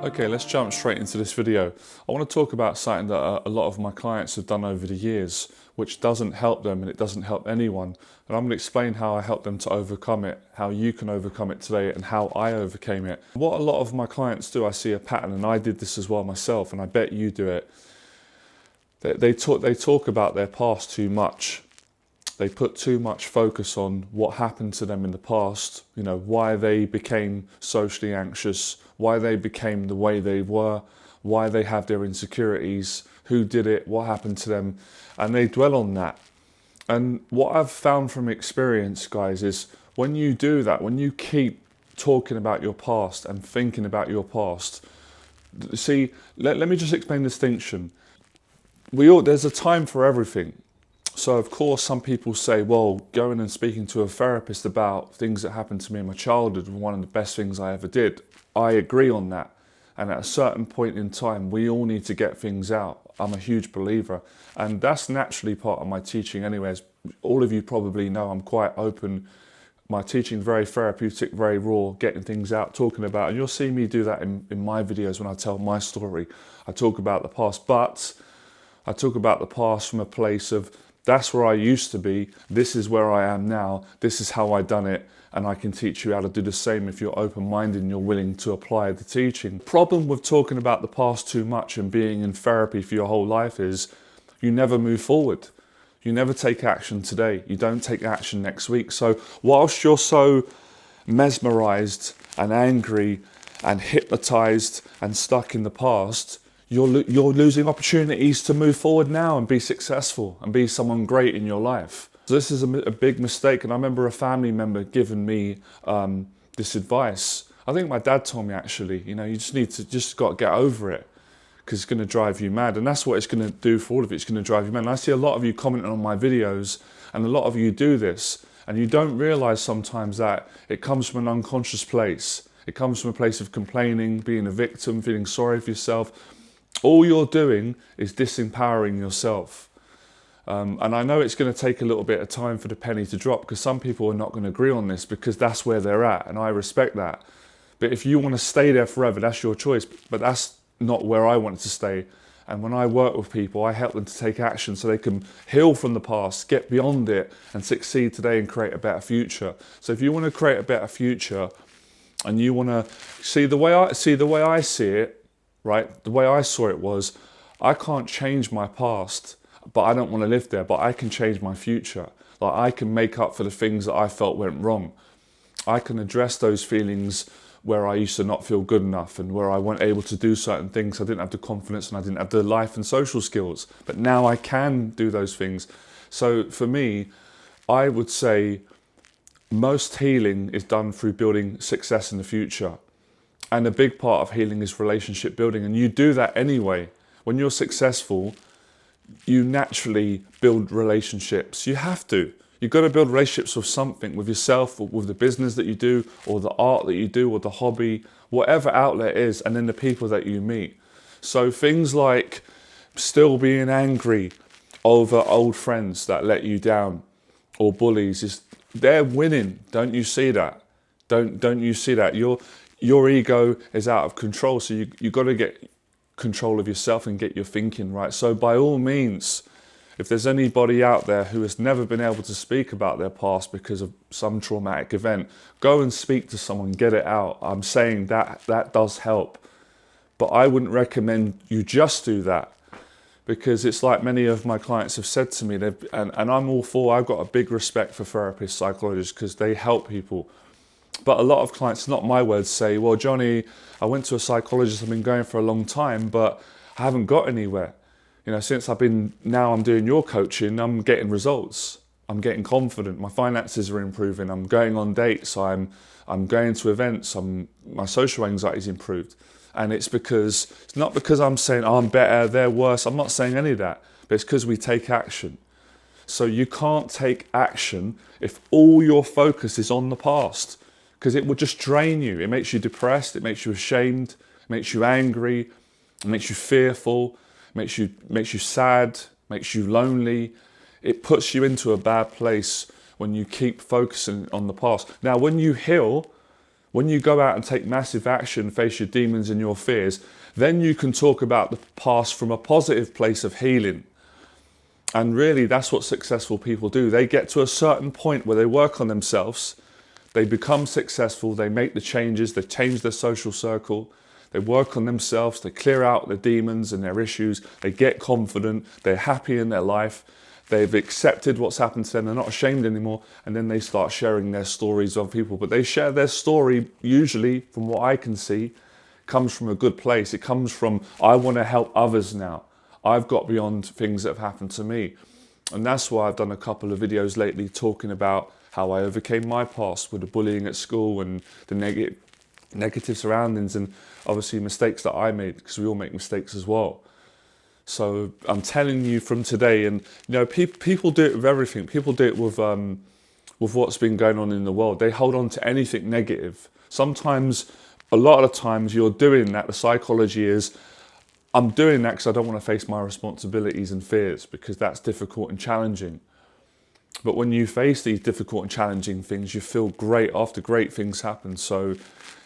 Okay, let's jump straight into this video. I want to talk about something that a lot of my clients have done over the years, which doesn't help them and it doesn't help anyone. And I'm going to explain how I help them to overcome it, how you can overcome it today, and how I overcame it. What a lot of my clients do, I see a pattern, and I did this as well myself, and I bet you do it. They talk about their past too much. They put too much focus on what happened to them in the past, you know, why they became socially anxious, why they became the way they were, why they have their insecurities, who did it, what happened to them, and they dwell on that. And what I've found from experience, guys, is when you do that, when you keep talking about your past and thinking about your past, see, let me just explain the distinction. There's a time for everything. So of course some people say, well, going and speaking to a therapist about things that happened to me in my childhood was one of the best things I ever did. I agree on that. And at a certain point in time, we all need to get things out. I'm a huge believer. And that's naturally part of my teaching anyways. All of you probably know I'm quite open. My teaching is very therapeutic, very raw, getting things out, talking about, and you'll see me do that in my videos when I tell my story. I talk about the past, but I talk about the past from a place of, that's where I used to be, this is where I am now, this is how I done it, and I can teach you how to do the same if you're open-minded and you're willing to apply the teaching. The problem with talking about the past too much and being in therapy for your whole life is you never move forward. You never take action today. You don't take action next week. So whilst you're so mesmerized and angry and hypnotized and stuck in the past, you're losing opportunities to move forward now and be successful and be someone great in your life. So this is a big mistake, and I remember a family member giving me this advice. I think my dad told me, actually, you know, you just got to get over it because it's going to drive you mad. And that's what it's going to do for all of it. It's going to drive you mad. And I see a lot of you commenting on my videos, and a lot of you do this, and you don't realize sometimes that it comes from an unconscious place. It comes from a place of complaining, being a victim, feeling sorry for yourself. All you're doing is disempowering yourself. And I know it's going to take a little bit of time for the penny to drop, because some people are not going to agree on this because that's where they're at, and I respect that. But if you want to stay there forever, that's your choice. But that's not where I wanted to stay. And when I work with people, I help them to take action so they can heal from the past, get beyond it, and succeed today and create a better future. So if you want to create a better future, and you want to see the way I see it, right? The way I saw it was, I can't change my past, but I don't want to live there, but I can change my future. Like, I can make up for the things that I felt went wrong. I can address those feelings where I used to not feel good enough and where I weren't able to do certain things. I didn't have the confidence and I didn't have the life and social skills, but now I can do those things. So for me, I would say most healing is done through building success in the future. And a big part of healing is relationship building. And you do that anyway. When you're successful, you naturally build relationships. You have to. You've got to build relationships with something, with yourself, or with the business that you do, or the art that you do, or the hobby, whatever outlet is, and then the people that you meet. So things like still being angry over old friends that let you down, or bullies, they're winning. Don't you see that? Don't you see that? Your ego is out of control, so you've got to get control of yourself and get your thinking right. So by all means, if there's anybody out there who has never been able to speak about their past because of some traumatic event, go and speak to someone, get it out. I'm saying that does help. But I wouldn't recommend you just do that, because it's like many of my clients have said to me, and I'm all for, I've got a big respect for therapists, psychologists, because they help people. But a lot of clients, not my words, say, well, Johnny, I went to a psychologist, I've been going for a long time, but I haven't got anywhere. You know, since now I'm doing your coaching, I'm getting results. I'm getting confident, my finances are improving, I'm going on dates, I'm going to events, my social anxiety's improved. And it's not because I'm saying, oh, I'm better, they're worse, I'm not saying any of that, but it's because we take action. So you can't take action if all your focus is on the past, because it will just drain you. It makes you depressed, it makes you ashamed, it makes you angry, it makes you fearful, it makes you sad, makes you lonely. It puts you into a bad place when you keep focusing on the past. Now, when you heal, When you go out and take massive action, face your demons and your fears, then you can talk about the past from a positive place of healing. And really, that's what successful people do. They get to a certain point where they work on themselves, they become successful, they make the changes, they change their social circle, they work on themselves, they clear out their demons and their issues, they get confident, they're happy in their life, they've accepted what's happened to them, they're not ashamed anymore, and then they start sharing their stories with people. But they share their story, usually, from what I can see, comes from a good place. It comes from, I want to help others now. I've got beyond things that have happened to me. And that's why I've done a couple of videos lately talking about how I overcame my past with the bullying at school and the negative surroundings and obviously mistakes that I made, because we all make mistakes as well. So I'm telling you from today, and people do it with everything. People do it with what's been going on in the world. They hold on to anything negative. Sometimes, a lot of the times, you're doing that. The psychology is, I'm doing that because I don't want to face my responsibilities and fears, because that's difficult and challenging. But when you face these difficult and challenging things, you feel great after great things happen. So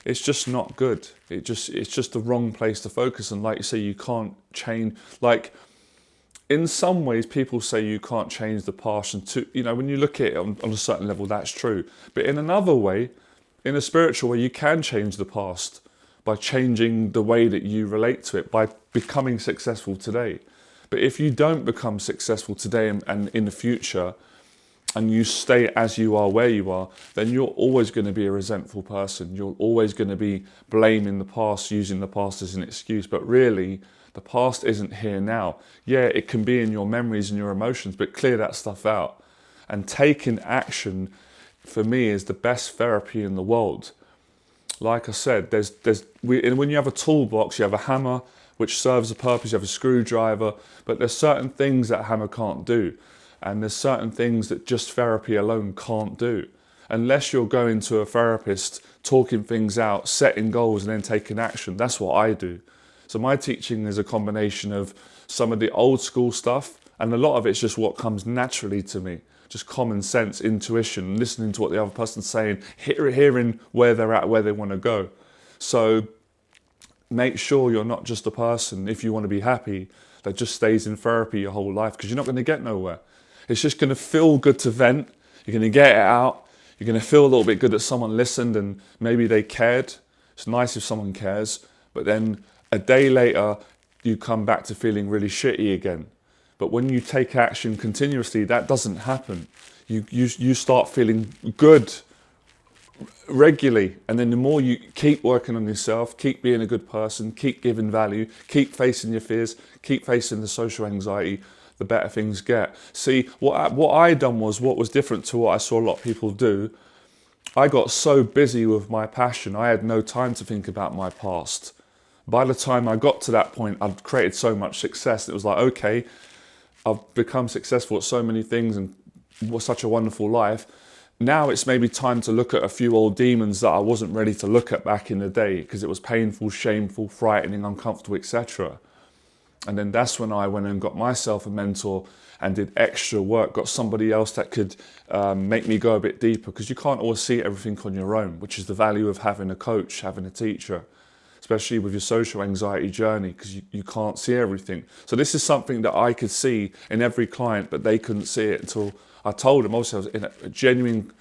it's just not good. It's just the wrong place to focus. And like you say, you can't change. Like, in some ways, people say you can't change the past. And when you look at it on a certain level, that's true. But in another way, in a spiritual way, you can change the past by changing the way that you relate to it, by becoming successful today. But if you don't become successful today and in the future, and you stay as you are where you are, then you're always going to be a resentful person. You're always going to be blaming the past, using the past as an excuse. But really, the past isn't here now. Yeah, it can be in your memories and your emotions, but clear that stuff out. And taking action, for me, is the best therapy in the world. Like I said, when you have a toolbox, you have a hammer, which serves a purpose, you have a screwdriver, but there's certain things that a hammer can't do. And there's certain things that just therapy alone can't do. Unless you're going to a therapist, talking things out, setting goals, and then taking action. That's what I do. So my teaching is a combination of some of the old school stuff, and a lot of it's just what comes naturally to me. Just common sense, intuition, listening to what the other person's saying, hearing where they're at, where they want to go. So make sure you're not just a person, if you want to be happy, that just stays in therapy your whole life, because you're not going to get nowhere. It's just going to feel good to vent. You're going to get it out. You're going to feel a little bit good that someone listened and maybe they cared. It's nice if someone cares. But then a day later, you come back to feeling really shitty again. But when you take action continuously, that doesn't happen. You start feeling good regularly. And then the more you keep working on yourself, keep being a good person, keep giving value, keep facing your fears, keep facing the social anxiety, the better things get. See, what I done was what was different to what I saw a lot of people do. I got so busy with my passion, I had no time to think about my past. By the time I got to that point, I'd created so much success. It was like, okay, I've become successful at so many things and was such a wonderful life. Now it's maybe time to look at a few old demons that I wasn't ready to look at back in the day, because it was painful, shameful, frightening, uncomfortable, etc. And then that's when I went and got myself a mentor and did extra work, got somebody else that could make me go a bit deeper, because you can't always see everything on your own, which is the value of having a coach, having a teacher, especially with your social anxiety journey, because you can't see everything. So this is something that I could see in every client, but they couldn't see it until I told them. Also, in a genuine,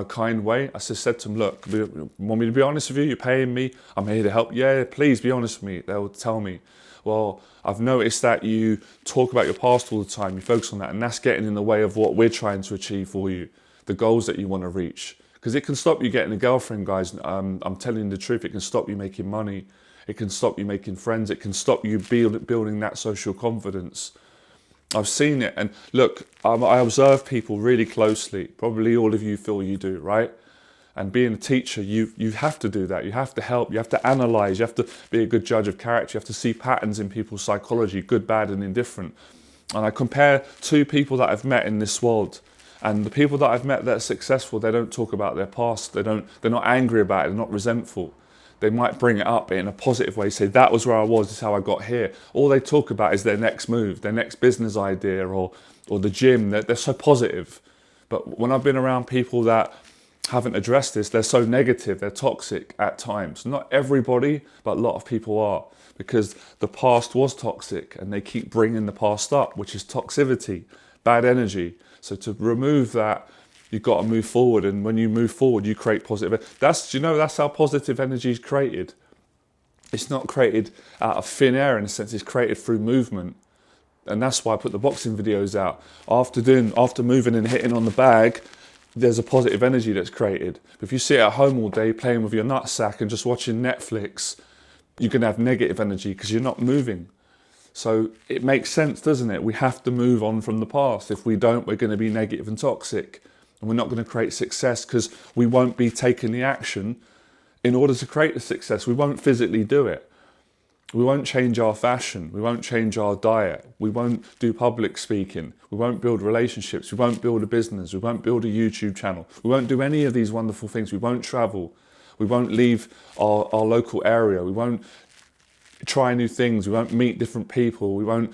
kind way, I just said to them, look, want me to be honest with you? You're paying me, I'm here to help. Yeah, please be honest with me. They'll tell me, well, I've noticed that you talk about your past all the time, you focus on that, and that's getting in the way of what we're trying to achieve for you, the goals that you want to reach. Because it can stop you getting a girlfriend, guys. I'm telling you the truth. It can stop you making money. It can stop you making friends. It can stop you building that social confidence. I've seen it. And look, I observe people really closely. Probably all of you feel you do, right? And being a teacher, you have to do that. You have to help. You have to analyze. You have to be a good judge of character. You have to see patterns in people's psychology, good, bad, and indifferent. And I compare two people that I've met in this world. And the people that I've met that are successful, they don't talk about their past. They're not angry about it. They're not resentful. They might bring it up in a positive way, say, that was where I was, this is how I got here. All they talk about is their next move, their next business idea, or the gym. They're so positive. But when I've been around people that haven't addressed this, they're so negative, they're toxic at times. Not everybody, but a lot of people are, because the past was toxic and they keep bringing the past up, which is toxicity, bad energy. So to remove that, you've got to move forward. And when you move forward, you create positive. That's how positive energy is created. It's not created out of thin air in a sense, it's created through movement. And that's why I put the boxing videos out. After moving and hitting on the bag, there's a positive energy that's created. But if you sit at home all day playing with your nutsack and just watching Netflix, you can have negative energy because you're not moving. So it makes sense, doesn't it? We have to move on from the past. If we don't, we're going to be negative and toxic. And we're not going to create success because we won't be taking the action in order to create the success. We won't physically do it. We won't change our fashion. We won't change our diet. We won't do public speaking. We won't build relationships. We won't build a business. We won't build a YouTube channel. We won't do any of these wonderful things. We won't travel. We won't leave our local area. We won't try new things. We won't meet different people. We won't,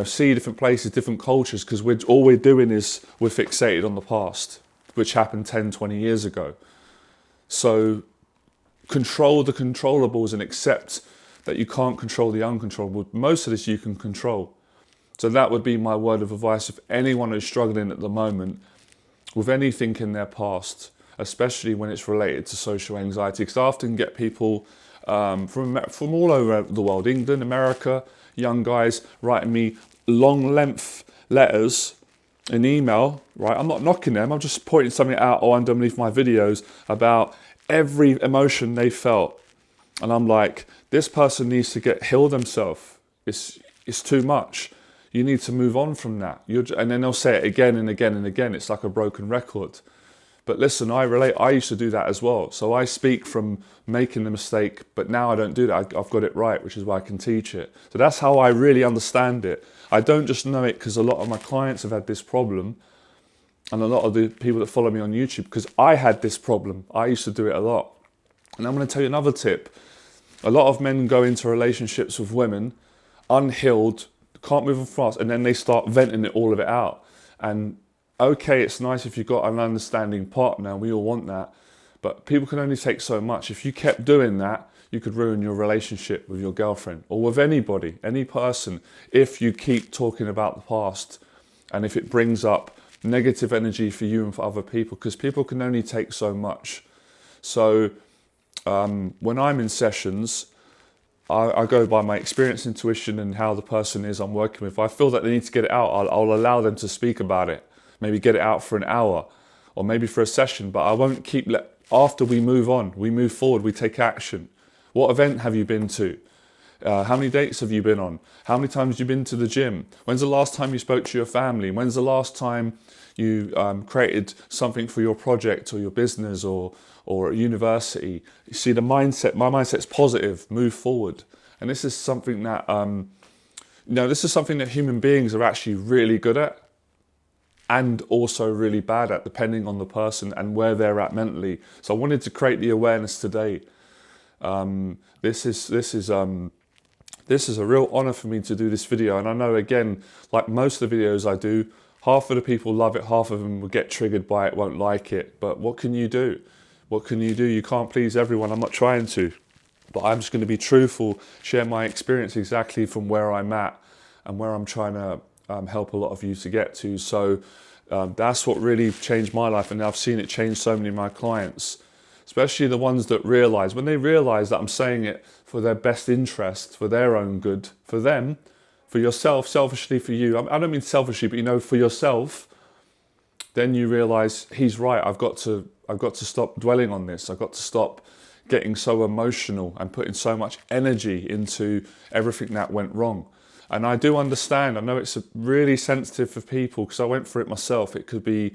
see different places, different cultures, because all we're doing is we're fixated on the past, which happened 10, 20 years ago. So control the controllables and accept that you can't control the uncontrollable. Most of this you can control. So that would be my word of advice if anyone is struggling at the moment with anything in their past, especially when it's related to social anxiety. Because I often get people from all over the world, England, America, young guys writing me long length letters in email, right? I'm not knocking them, I'm just pointing something out or underneath my videos about every emotion they felt. And I'm like, this person needs to heal themselves. It's too much. You need to move on from that. And then they'll say it again and again and again. It's like a broken record. But listen, I relate. I used to do that as well. So I speak from making the mistake, but now I don't do that. I've got it right, which is why I can teach it. So that's how I really understand it. I don't just know it because a lot of my clients have had this problem, and a lot of the people that follow me on YouTube, because I had this problem. I used to do it a lot. And I'm going to tell you another tip. A lot of men go into relationships with women, unhealed, can't move on fast, and then they start venting all of it out. And okay, it's nice if you've got an understanding partner, we all want that, but people can only take so much. If you kept doing that, you could ruin your relationship with your girlfriend or with anybody, any person, if you keep talking about the past and if it brings up negative energy for you and for other people, because people can only take so much. So when I'm in sessions, I go by my experience, intuition, and how the person is I'm working with. If I feel that they need to get it out, I'll allow them to speak about it. Maybe get it out for an hour or maybe for a session, but I won't after we move on, we move forward, we take action. What event have you been to? How many dates have you been on? How many times have you been to the gym? When's the last time you spoke to your family? When's the last time you created something for your project or your business or at university? You see, my mindset's positive, move forward. And this is something that, this is something that human beings are actually really good at and also really bad at, depending on the person and where they're at mentally. So I wanted to create the awareness today. This is a real honor for me to do this video. And I know, again, like most of the videos I do, half of the people love it, half of them will get triggered by it, won't like it. But what can you do? What can you do? You can't please everyone. I'm not trying to. But I'm just going to be truthful, share my experience exactly from where I'm at and where I'm trying to help a lot of you to get to. So that's what really changed my life. And I've seen it change so many of my clients, especially the ones that realize, when they realize that I'm saying it for their best interest, for their own good, for them, for yourself, selfishly for you. I don't mean selfishly, but for yourself, then you realize he's right. I've got to stop dwelling on this. I've got to stop getting so emotional and putting so much energy into everything that went wrong. And I do understand. I know it's really sensitive for people because I went through it myself. It could be,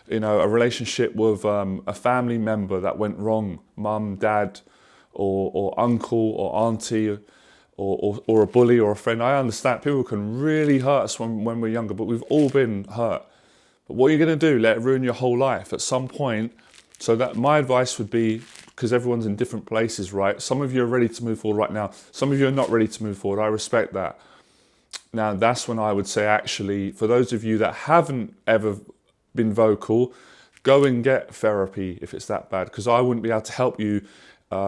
a relationship with a family member that went wrong, mum, dad, or uncle or auntie, or a bully or a friend. I understand people can really hurt us when we're younger, but we've all been hurt. But what are you going to do? Let it ruin your whole life at some point? So that my advice would be, because everyone's in different places, right? Some of you are ready to move forward right now. Some of you are not ready to move forward. I respect that. Now, that's when I would say, actually, for those of you that haven't ever been vocal, go and get therapy if it's that bad, because I wouldn't be able to help you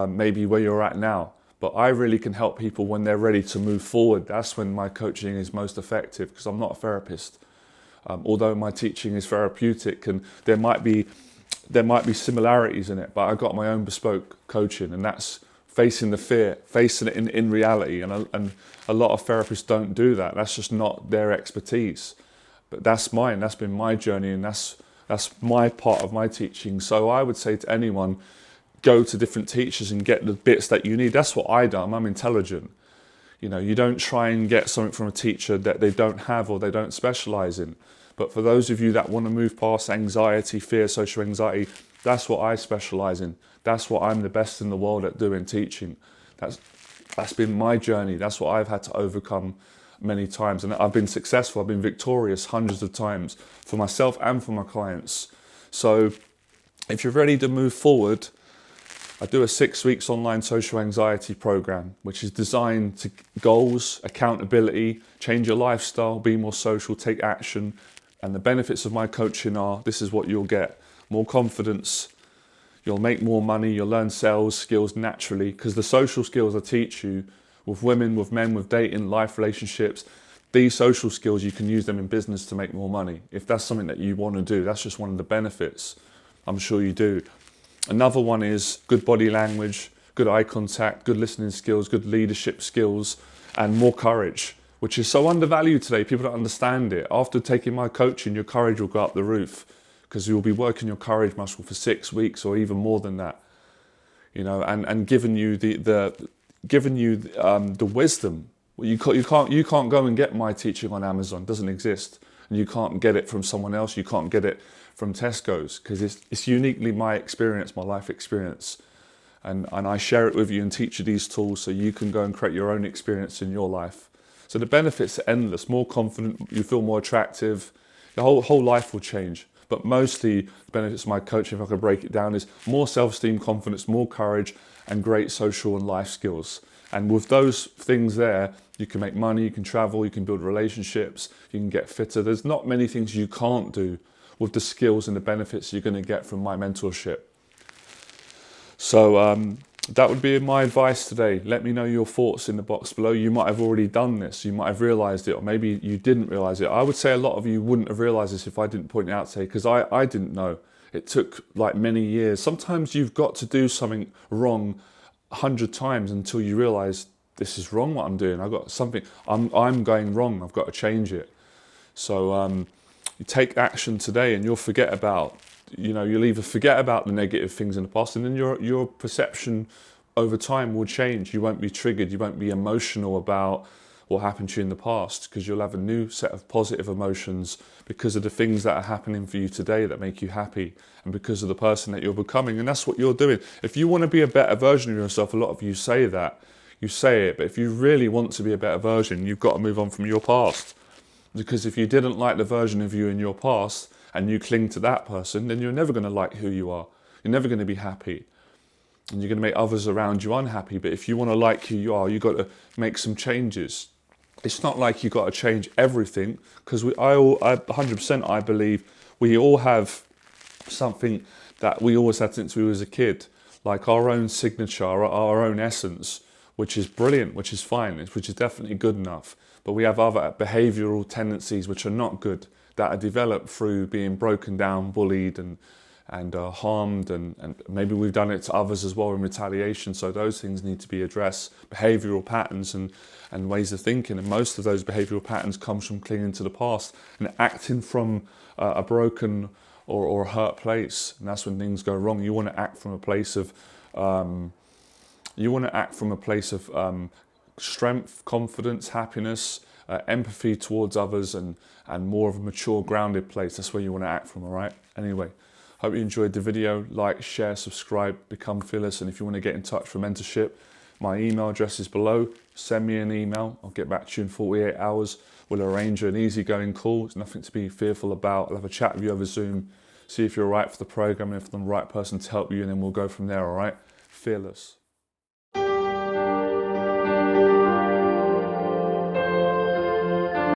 maybe where you're at now. But I really can help people when they're ready to move forward. That's when my coaching is most effective, because I'm not a therapist. Although my teaching is therapeutic, and there might be similarities in it, but I got my own bespoke coaching, and that's facing the fear, facing it in reality. And a lot of therapists don't do that. That's just not their expertise. But that's mine. That's been my journey, and that's my part of my teaching. So I would say to anyone, go to different teachers and get the bits that you need. That's what I do. I'm intelligent. You know, you don't try and get something from a teacher that they don't have or they don't specialize in. But for those of you that want to move past anxiety, fear, social anxiety, that's what I specialize in. That's what I'm the best in the world at doing, teaching. That's been my journey. That's what I've had to overcome many times. And I've been successful. I've been victorious hundreds of times for myself and for my clients. So if you're ready to move forward, I do a 6 weeks online social anxiety program, which is designed to goals, accountability, change your lifestyle, be more social, take action. And the benefits of my coaching are, this is what you'll get: more confidence, you'll make more money, you'll learn sales skills naturally, because the social skills I teach you with women, with men, with dating, life relationships, these social skills, you can use them in business to make more money. If that's something that you want to do, that's just one of the benefits. I'm sure you do. Another one is good body language, good eye contact, good listening skills, good leadership skills, and more courage, which is so undervalued today. People don't understand it. After taking my coaching, your courage will go up the roof, because you'll be working your courage muscle for 6 weeks or even more than that. You know, and giving you the wisdom. You can't go and get my teaching on Amazon. It doesn't exist. And you can't get it from someone else. You can't get it from Tesco's, because it's uniquely my experience, my life experience. And I share it with you and teach you these tools so you can go and create your own experience in your life. So the benefits are endless. More confident, you feel more attractive. The whole life will change. But mostly the benefits of my coaching, if I could break it down, is more self-esteem, confidence, more courage, and great social and life skills. And with those things there, you can make money, you can travel, you can build relationships, you can get fitter. There's not many things you can't do with the skills and the benefits you're going to get from my mentorship. So that would be my advice today. Let me know your thoughts in the box below. You might have already done this. You might have realized it, or maybe you didn't realize it. I would say a lot of you wouldn't have realized this if I didn't point it out today, because I didn't know. It took like many years. Sometimes you've got to do something wrong 100 times until you realize this is wrong what I'm doing. I've got something, I'm going wrong. I've got to change it. So you take action today, and you'll forget about, you'll either forget about the negative things in the past, and then your perception over time will change. You won't be triggered. You won't be emotional about what happened to you in the past, because you'll have a new set of positive emotions because of the things that are happening for you today that make you happy, and because of the person that you're becoming. And that's what you're doing. If you want to be a better version of yourself, a lot of you say that. You say it, but if you really want to be a better version, you've got to move on from your past. Because if you didn't like the version of you in your past and you cling to that person, then you're never going to like who you are. You're never going to be happy. And you're going to make others around you unhappy. But if you want to like who you are, you've got to make some changes. It's not like you've got to change everything, because I 100% I believe we all have something that we always had since we was a kid, like our own signature, our own essence, which is brilliant, which is fine, which is definitely good enough. But we have other behavioural tendencies which are not good, that are developed through being broken down, bullied and harmed, and maybe we've done it to others as well in retaliation. So those things need to be addressed, behavioural patterns and ways of thinking. And most of those behavioural patterns comes from clinging to the past and acting from a broken or hurt place. And that's when things go wrong. You want to act from a place of strength, confidence, happiness, empathy towards others, and more of a mature, grounded place. That's where you want to act from, all right? Anyway, hope you enjoyed the video. Like, share, subscribe, become fearless. And if you want to get in touch for mentorship, my email address is below. Send me an email. I'll get back to you in 48 hours. We'll arrange an easygoing call. There's nothing to be fearful about. I'll have a chat with you over Zoom, see if you're right for the program and if I'm the right person to help you, and then we'll go from there, all right? Fearless.